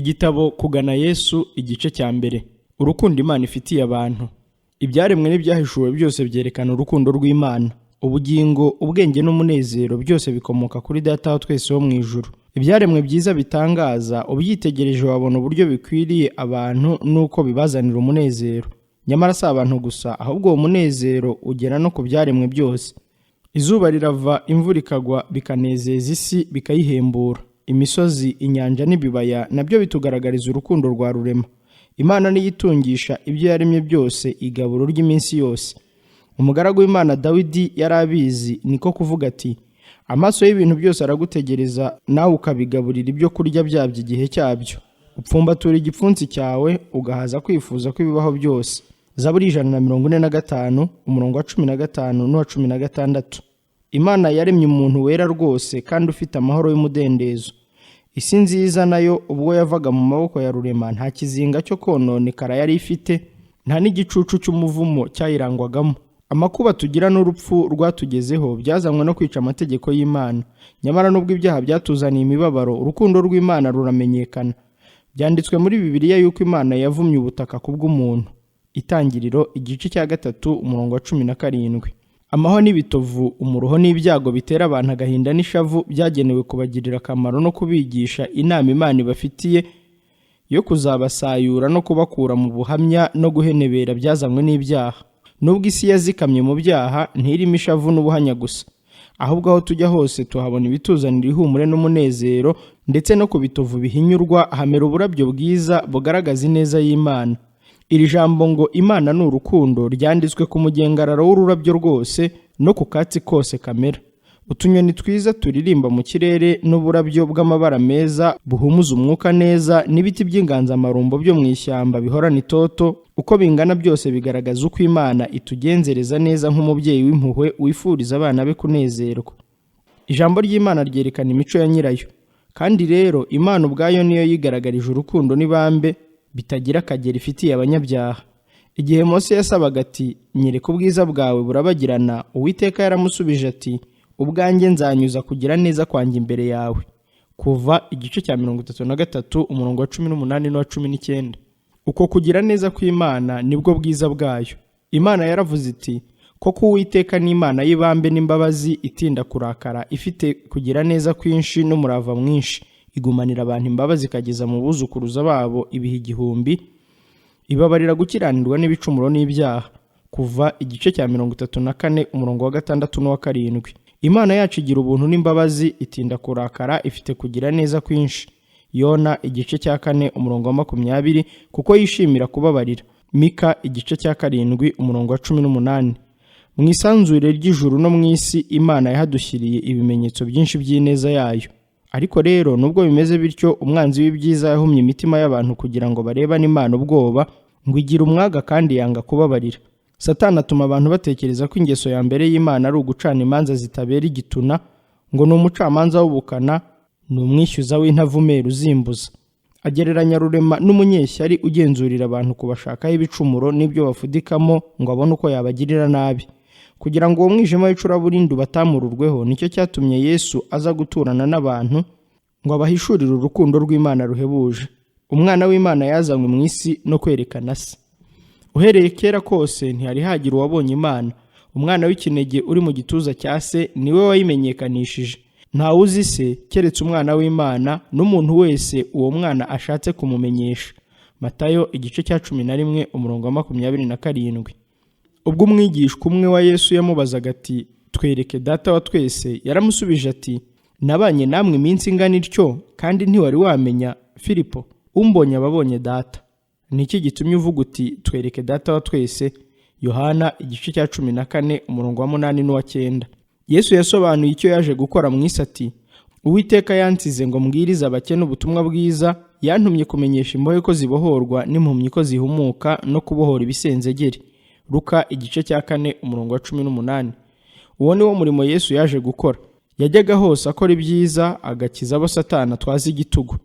Igitabo Kugana Yesu igice cya mbere. Urukundo Imana ifitiye abantu. Ibyaremwe n'ibyahishuwe byose byerekana urukundo rw'Imana. Ubugingo, ubwenge n'umunezero byose bikomoka kuri Data wa twese wo mu ijuru. Ibyaremwe byiza bitangaza, ubyitegereje wabona uburyo bikwiriye abantu nuko bibazanira umunezero. Nyamara si abantu gusa, ahubwo uwo munezero ugera no ku byaremwe byose. Izuba rirava, imvura ikagwa, bikanezeza isi, bikayihembura. Imisozi, inyanja n'ibibaya nabyo bitugaragariza urukundo rwa rurema. Imana niyo itungisha ibyo yaremye byose igaburo ry'iminsi yose. Umugaragu w'Imana Dawidi yari abizi, niko kuvuga ati: amaso y'ibintu byose aragutegereza, nawe ukabigaburira ibyo kurya byabyo igihe cyabyo. Upfumbatura igipfunsi cyawe, ugahaza kwifuza kw'ibibaho byose. Zaburi 145 umurongo wa 15 n'uwa 16. Imana yaremye umuntu wera rwose kandi ufite amahoro y'umudendezo. Isi nziza nayo ubwo yavaga mu maboko ya rurema nta kizinga cyo kononekara yari ifite, nta n'igicucu cy'umuvumo cyayirangwagamo. Amakuba tugira n'urupfu rwatugezeho byazanywe no kwica amategeko y'Imana. Nyamara nubwo ibyaha byatuzaniye imibabaro, urukundo rw'Imana ruramenyekana. Byanditswe muri Bibiliya yuko Imana yavumye ubutaka kubw'umuntu. Itangiriro igice cya 3 umurongo wa 17. Amaho n'ibitovu, umuruho n'ibyago bitera abantu agahinda n'ishavu byagenewe kubagirira akamaro no kubigisha inama Imana ibafitiye yo kuzabasayura no kubakura mu buhamya no guhenebera byazanywe n'ibyaha. Nubwo isi yazikamye mu byaha, ntirimo ishavu n'ubuhanya gusa, ahubwo aho tujya hose tuhabona ibituzanira ihumure n'umunezero, ndetse no ku bitovu bihinyurwa hamera uburabyo bwiza bugaragaza ineza y'Imana. Iri jambo ngo Imana ni urukundo ryanditswe ku mugengararo w'ururabyo rwose no ku katsi kose kamera. Utunyoni twiza turirimba mu kirere n'uburabyo bw'amabara meza buhumuza umwuka neza, n'ibiti by'inganzamarumbo byo mu ishyamba bihorana itoto, uko bingana byose bigaragaza uko Imana itugenzereza neza nk'umubyeyi w'impuhwe wifuriza abana be kunezerwa. Ijambo ry'Imana ryerekana imico ya nyirayo, kandi rero Imana ubwayo niyo yigaragarije urukundo n'ibambe bitagira akagera ifitiye abanyabyaha. Igihe Mose yasabaga ati: nyereka ubwiza bwawe burabagirana, Uwiteka yaramusubije ati: ubwanjye nzanyuza kugira neza kwanjye imbere yawe. Kuva igice cya 33 umurongo wa 18 n'uwa 19. Uko kugira neza kw'Imana nibwo bwiza bwayo. Imana yaravuze iti: koko Uwiteka ni Imana y'ibambe n'imbabazi, itinda kurakara, ifite kugira neza kwinshi n'umurava mwinshi, igumanira abantu imbabazi ikageza mu buzukuruza babo ibihe 1000, ibabarira gukiranirwa n'ibicumuro n'ibyaha. Kuva igice cya 34 umurongo wa 6 n'uwa 7. Imana yacu igira ubuntu n'imbabazi, itinda kurakara, ifite kugira neza kwinshi. Yona igice cya 4 umurongo wa 20, kuko yishimira kubabarira. Mika igice cya 7 umurongo wa 18. Mu isanzure ry'ijuru no mu isi Imana yahadushyiriye ibimenyetso byinshi by'ineza yayo. Ariko rero nubwo bimeze bityo, umwanzi w'ibyiza yahumye imitima y'abantu kugira ngo barebane Imana ubwoba, ngo igira umwaga kandi yanga kubabarira. Satani atuma abantu batekereza ko ingeso ya mbere y'Imana ari ugucana imanza zitabera igituna, ngo ni umucamanza w'ubukana, ni umwishyuza w'intavumera uzimbuza. Agereranya rurema n'umunyeshyari ugenzurira abantu kubashakaho ibicumuro n'ibyo bafudikamo ngo abone uko yabagirira nabi. Kugira ngo uwo mwijima w'icuraburindi batamururweho, nicyo cyatumye Yesu aza guturana n'abantu ngo abahishurire urukundo rw'Imana ruhebuje. Umwana w'Imana yazanywe mu isi no kwerekana se. Uhereye kera kose ntihari hagira uwabonye Imana. Umwana w'ikinege uri mu gituza cya se niwe wayimenyekanishije. Nta uzi se keretse umwana w'Imana, n'umuntu wese uwo mwana ashatse kumumenyesha. Matayo igice cya 11 umurongo wa 27. Ubwo umwigishwa umwe wa Yesu yamubazaga ati: twereke Data wa twese, yaramusubije ati: nabanye namwe iminsi ingana ityo, kandi ntiwari wamenya Filipo? Umbonye ababonye Data. Niki gitumye uvuga uti twereke Data wa twese? Yohana igice cya 14 umurongo wa 8 n'uwa 9. Yesu yasobanuye icyo yaje gukora mu isi ati: Uwiteka yansize ngo mbwirize abakene ubutumwa bwiza, yantumye kumenyesha imbohe ko zibohorwa n'impumyi ko zihumuka, no kubohora ibisenzegeri. Luka igice cya 4 umurongo wa 18. Uwo ni wo murimo Yesu yaje gukora. Yajyaga hose akora ibyiza, agakiza abo Satani atwaza igitugu.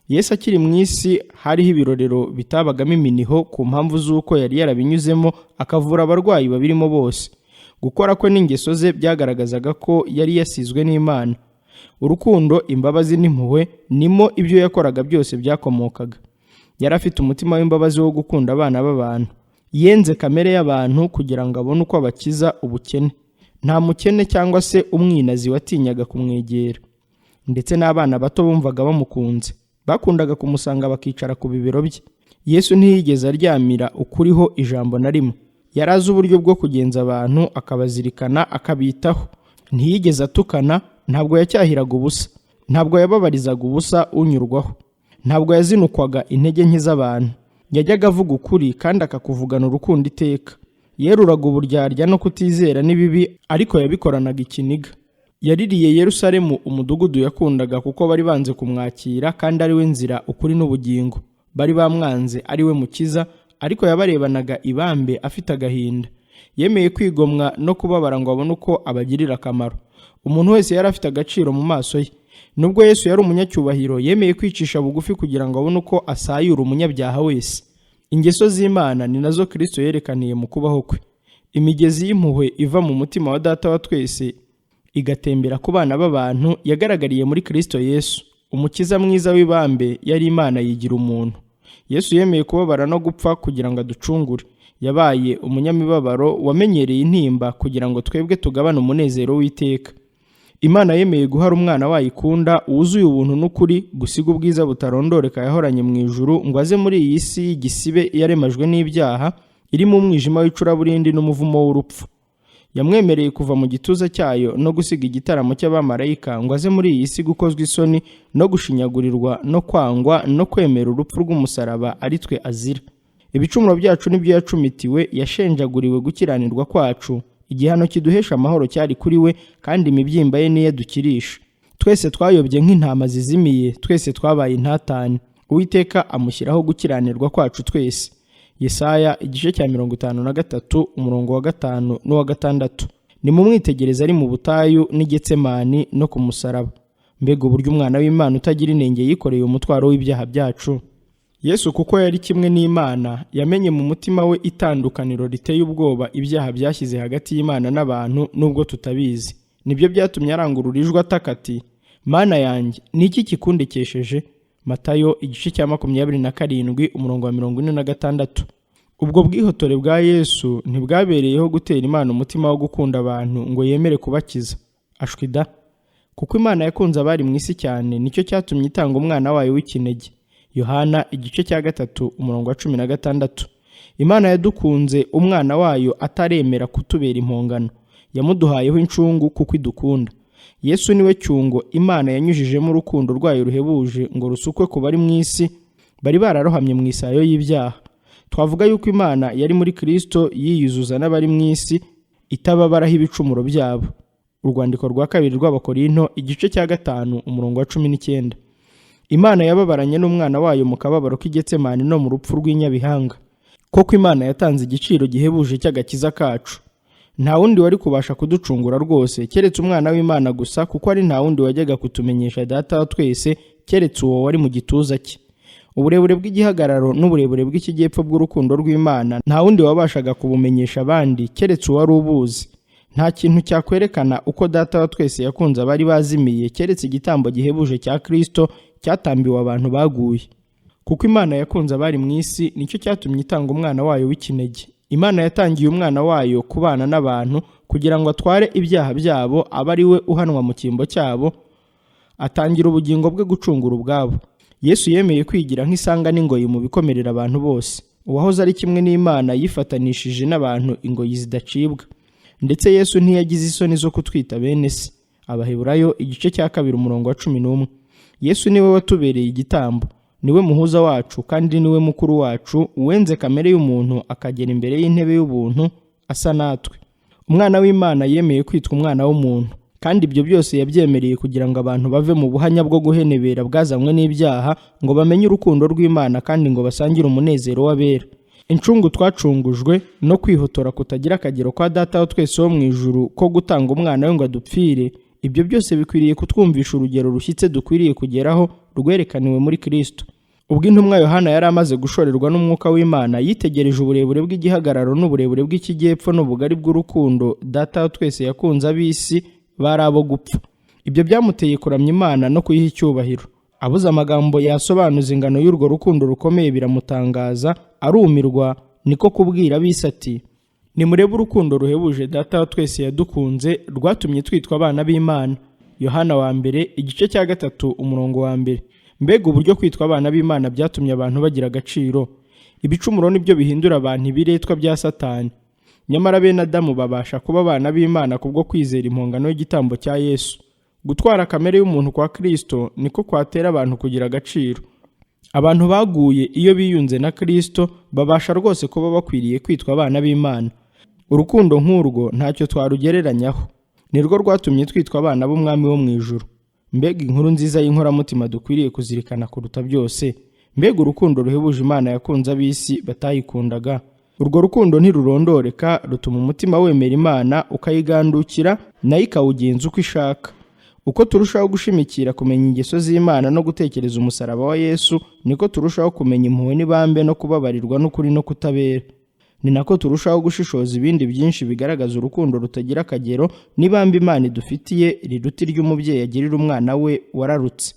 Yesu akiri mu isi hariho ibirorero bitabagamo iminiho ku mpamvu z'uko yari yarabinyuzemo, akavura abarwayi babirimo bose. Gukora kwe n'ingeso ze byagaragazaga ko yari yasizwe n'Imana. Urukundo, imbabazi n'impuhwe nimo ibyo yakoraga byose byakomokaga. Yari afite umutima w'imbabazi wo gukunda abana b'abantu. Yenze kamere y'abantu kugira ngo abone uko abakiza ubukene. Nta mukene cyangwa se umwinazi watinyaga kumwegera. Ndetse n'abana bato bumvaga bamukunze. Bakundaga kumusanga bakicara ku bibero bye. Yesu ntiyigeze aryamira ukuriho ijambo na rimwe. Yari azi uburyo bwo kugenza abantu, akabazirikana, akabitaho. Ntiyigeze atukana, ntabwo yacyahiraga ubusa. Ntabwo yababarizaga ubusa unyurwaho. Ntabwo yazinukwaga intege nke z'abantu. Yajyaga avuga ukuri kandi akakuvugana urukundo iteka. Yeruraga uburyarya no kutizera n'ibibi, ariko yabikoranaga ikiniga. Yaririye Yerusalemu umudugudu yakundaga kuko bari banze kumwakira, kandi ari we nzira, ukuri n'ubugingo. Bari bamwanze ari we Mukiza, ariko yabarebanaga ibambe afite agahinda. Yemeye kwigomwa no kubabara ngo abone uko abagirira akamaro. Umuntu wese yari afite agaciro mu maso ye. Nubwo Yesu yari umunyacyubahiro, yemeye kwicisha bugufi kugira ngo abone uko asayura umunyabyaha wese. Ingeso z'Imana ni nazo Kristo yerekaniye mu kubaho kwe. Imigezi y'impuhwe iva mu mutima wa Data wa twese igatembera ku bana b'abantu yagaragariye muri Kristo Yesu. Umukiza mwiza w'ibambe yari Imana yigira umuntu. Yesu yemeye kubabara no gupfa kugira ngo aducungure. Yabaye umunyamibabaro wamenyereye intimba kugira ngo twebwe tugabane umunezero w'iteka. Imana yemeye guhara umwana wayikunda wuzuye ubuntu n'ukuri, gusiga ubwiza butarondoreka yahoranye mu ijuru ngo aze muri iyi si y'igisibe yaremajwe n'ibyaha, iri mu mwijima w'icuraburindi n'umuvumo w'urupfu. Yamwemereye kuva mu gituza cyayo no gusiga igitaramo cy'abamarayika ngo aze muri iyi si gukozwa isoni no gushinyagurirwa no kwangwa no kwemera urupfu rw'umusaraba ari twe azira. Ibicumuro byacu nibyo yacumitiwe, yashenjaguriwe gukiranirwa kwacu. Igihano kiduhesha amahoro cyari kuri we, kandi imibyimba ye niyo dukirisha. Twese twayobye nk'intama zizimiye, twese twabaye intatane. Uwiteka amushyiraho gukiranirwa kwacu twese. Yesaya igice cya 53 umurongo wa 5 n'uwa 6. Nimumwitegereze ari mu butayu n'i Getsemani no ku musaraba. Mbega uburyo umwana w'Imana utagira inenge yikoreye umutwaro w'ibyaha byacu. Yesu kuko yari kimwe n'Imana, yamenye mu mutima we itandukaniro riteye ubwoba ibyaha byashyize hagati y'Imana n'abantu nubwo tutabizi. Nibyo byatumye arangurura ijwi ataka ati, Mana yanjye, ni iki kikundekesheje? Matayo igice cya 27 umurongo wa 46. Ubwo bwihotore bwa Yesu ntibwabereyeho gutera Imana umutima wo gukunda abantu ngo yemere kubakiza. Ashwida, kuko Imana yakunze abari mu isi cyane, nicyo cyatumye itanga umwana wayo w'ikinege. Yohana igice cya 3 umurongo wa 16. Imana yadukunze umwana wayo ataremera kutubera impongano. Yamuduhayeho incungu kuko idukunda. Yesu niwe cyungo Imana yanyujijemo urukundo rwayo ruhebuje ngo rusukwe ku bari mu isi bari bararohamye mu isayo y'ibyaha. Twavuga yuko Imana yari muri Kristo yiyuzuza n'abari mu isi itababaraho ibicumuro byabo. Urwandiko rwa 2 rw'Abakorinto igice cya 5 umurongo wa 19. Imana yababaranye n'umwana wayo mu kababaro k'Igetsemani no mu rupfu rw'inyabihanga. Koko Imana yatanze igiciro gihebuje cy'agakiza kacu. Nta wundi wari kubasha kuducungura rwose keretse umwana w'Imana gusa, kuko ari nta wundi wajyaga kutumenyesha Data wa twese keretse uwo wari mu gituza cye. Uburebure bw'igihagararo n'uburebure bw'ikijyepfo bw'urukundo rw'Imana nta wundi wabashaga kubumenyesha abandi keretse uwari ubuzi. Nta kintu cyakwerekana uko Data wa twese yakunze abari bazimiye keretse igitambo gihebuje cya Kristo cyatambiwe abantu baguye. Kuko Imana yakunze abari mu isi, nicyo cyatumye itanga umwana wayo w'ikinege. Imana yatangiye umwana wayo kubana n'abantu kugira ngo atware ibyaha byabo, aba ari we uhanwa mu cyimbo cyabo, atangira ubugingo bwe gucungura ubwabo. Yesu yemeye kwigira nk'isanga n'ingoyi mu bikomerera abantu bose. Uwahoze ari kimwe n'Imana yifatanishije n'abantu ingoyi zidacibwa. Ndetse Yesu ntiyagize isoni zo kutwita bene se. Abaheburayo igice cya 2 umurongo wa 11. Yesu niwe watubereye igitambo. Niwe muhuza wacu kandi niwe mukuru wacu, uwenze kamere y'umuntu akagera imbere y'intebe y'ubuntu asa natwe. Umwana w'Imana yemeye kwitwa umwana w'umuntu, kandi ibyo byose yabyemereye kugira ngo abantu bave mu buhanya bwo guhenebera bwazanywe n'ibyaha, ngo bamenye urukundo rw'Imana kandi ngo basangire umunezero w'abera. Incungu twacungujwe no kwihotora kutagira akagero kwa Data wa twese wo mu ijuru ko gutanga umwana we ngo adupfire, ibyo byose bikwiriye kutwumvisha urugero rushyitse dukwiriye kugeraho rwerekaniwe muri Kristo. Ubwo intumwa Yohana yari amaze gushorerwa n'umwuka w'Imana, yitegereje uburebure bw'igihagararo n'uburebure bw'ikijyepfo n'ubugari bw'urukundo Data wa twese yakunze ab'isi bari abo gupfa. Ibyo byamuteye kuramya Imana no kuyiha icyubahiro. Abuze amagambo yasobanuza ingano y'urwo rukundo rukomeye biramutangaza, arumirwa, niko kubwira ab'isi ati, nimurebe urukundo ruhebuje Data wa twese yadukunze, rwatumye twitwa abana b'Imana. Yohana wa mbere igice cya 3 umurongo wa 1. Mbega uburyo kwitwa abana b'Imana byatumye abantu bagira agaciro. Ibicumuro nibyo bihindura abantu ibiretwa bya Satani. Nyamara bene Adamu babasha kuba abana b'Imana kubwo kwizera impongano y'igitambo cya Yesu. Gutwara kamere y'umuntu kwa Kristo niko kwatera abantu kugira agaciro. Abantu baguye iyo biyunze na Kristo babasha rwose kuba bakwiriye kwitwa abana b'Imana. Urukundo nk'urwo ntacyo twarugereranyaho. Nirwo rwatumye twitwa abana b'Umwami wo mu ijuru. Mbega inkuru nziza y'inkoramutima dukwiriye kuzirikana kuruta byose. Mbega urukundo ruhebuje Imana yakunze ab'isi batayikundaga. Urwo rukundo ntirurondoreka, rutuma umutima wemera Imana ukayigandukira, nayo ikawugenza uko ishaka. Uko turushaho gushimikira kumenya ingeso z'Imana no gutekereza umusaraba wa Yesu, niko turushaho kumenya impuhwe n'ibambe no kubabarirwa n'ukuri no kutabera. Ni nako turushaho gushishoza ibindi byinshi bigaragaza urukundo rutagira akagero n'ibambe Imana idufitiye riruta iry'umubyeyi agirira umwana we wararutse.